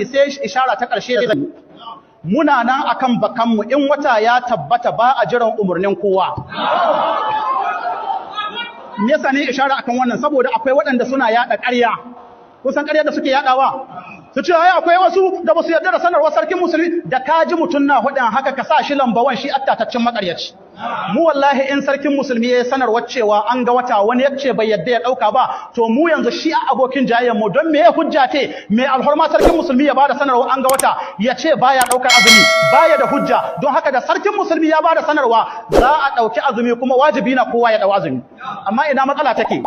sani sai ishara ta ƙarshe da muna nan akan bakanmu in wata ya tabbata ba a jiran umarnin kowa. Me yasa ne ishara akan wannan saboda akwai waɗanda suna yada ƙarya. Kusan ƙarya da suke yadawa su ce ai akwai wasu da basu yarda da sanarwar sarkin musulmi da kaji mutun na hudin haka ka sa shi lambawan shi attataccen makaryaci. Mu wallahi in sarkin musulmi ya sanarwar cewa an ga wata wani yace bai yadda ya dauka ba to mu yanzu shi a abokin jayayyar mu don me ya hujja te me alhorma sarkin musulmi ya bada sanarwa an ga wata yace baya daukar azumi baya da hujja don haka da sarkin musulmi ya bada sanarwa za a dauki azumi kuma wajibi na kowa ya dau azumi amma ina matsala take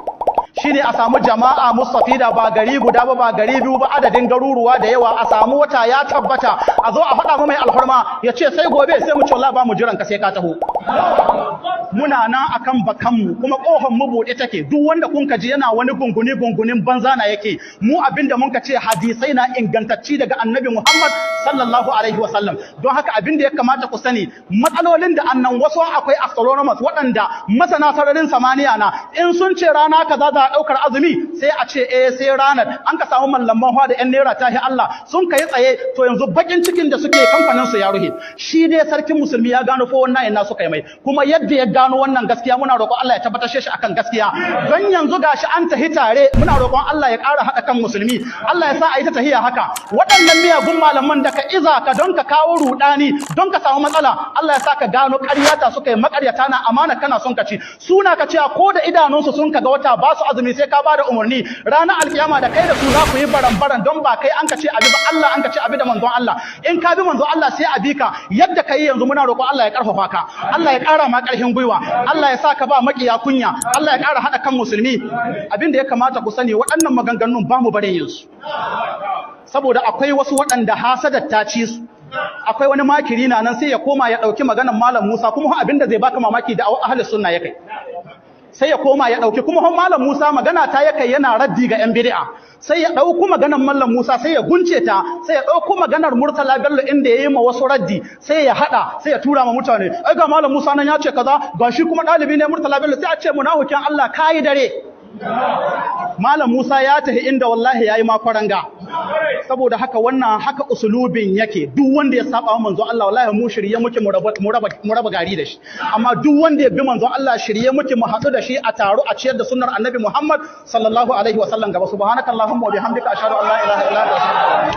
shine a samu jama'a mustafida ba gari guda ba gari biyu ba adadin garuruwa da yawa a samu wata ya tabbata a zo a faɗa mu mai alhorma yace sai gobe sai mu ce wallahi ba mu jiran ka sai ka taho. Muna nan akan bakanmu kuma kohon mu bude take duk wanda kun kaji yana wani gungunin banza na yake mu abinda mun ce hadisai na ingantacci daga annabi Muhammad sallallahu alaihi wasallam don haka abinda ya kamata ku sani matsalolin da annan wasu akwai astronomers waɗanda masana sararin samaniya na in sun ce rana kaza za a daukar azumi sai a ce sai ranar an ka samu mallaman da yan naira tahi Allah sun kai tsaye to yanzu bakin cikin da suke kamfanin su ya ruhe shi dai sarkin musulmi ya gano fa wannan ina suka yi mai kuma yadda ya gano wannan gaskiya muna roƙon Allah ya tabbatar shi akan gaskiya don yanzu gashi an tahi tare muna roƙon Allah ya ƙara haɗa kan musulmi Allah ya sa a yi ta tahiya haka waɗannan miyagun malaman da ka iza ka don ka kawo rudani don ka samu matsala Allah ya sa ka gano ƙaryata suka yi makaryata na amana kana son ka ci suna ka cewa ko da idanunsu sun kaga wata ba su azumi sai ka ba da umarni ranar alkiyama da kai da su za ku yi baran-baran don ba kai an ka ce abi ba Allah an ka ce abi da manzon Allah in ka bi manzon Allah sai a bi ka yadda ka yi yanzu muna roƙon Allah ya ƙarfafa ka Allah ya ƙara ma ƙarfin gwiwa Allah ya sa ka ba makiya kunya Allah ya ƙara haɗa kan musulmi abinda ya kamata ku sani waɗannan maganganun ba mu barin yinsu saboda akwai wasu waɗanda hasadar ta ci su akwai wani makiri na nan sai ya koma ya ɗauki maganar malam Musa kuma abinda zai baka mamaki da ahlus sunna ya kai sai ya koma ya dauki kuma malam Musa magana ta yake yana raddi ga yan bid'a sai ya dauko maganar mallam Musa sai ya gunce ta sai ya dauko maganar Murtala Bello inda yayi ma wasu raddi sai ya hada sai ya tura ma mutane ai ga mallam Musa nan ya ce kaza gashi kuma dalibi ne Murtala Bello sai a ce munafikin Allah kai dare malam Musa ya tahi inda wallahi yayi ma kwaranga saboda haka wannan haka usulubin yake duk wanda ya saba manzo Allah wallahi mu shirye muke mu raba gari da shi amma duk wanda ya bi manzo Allah shirye muke mu hadu da shi a taro a ciyar da sunnar annabi Muhammad sallallahu alaihi wasallam gaba subhanakallahumma wa bihamdika ashhadu an la ilaha illa anta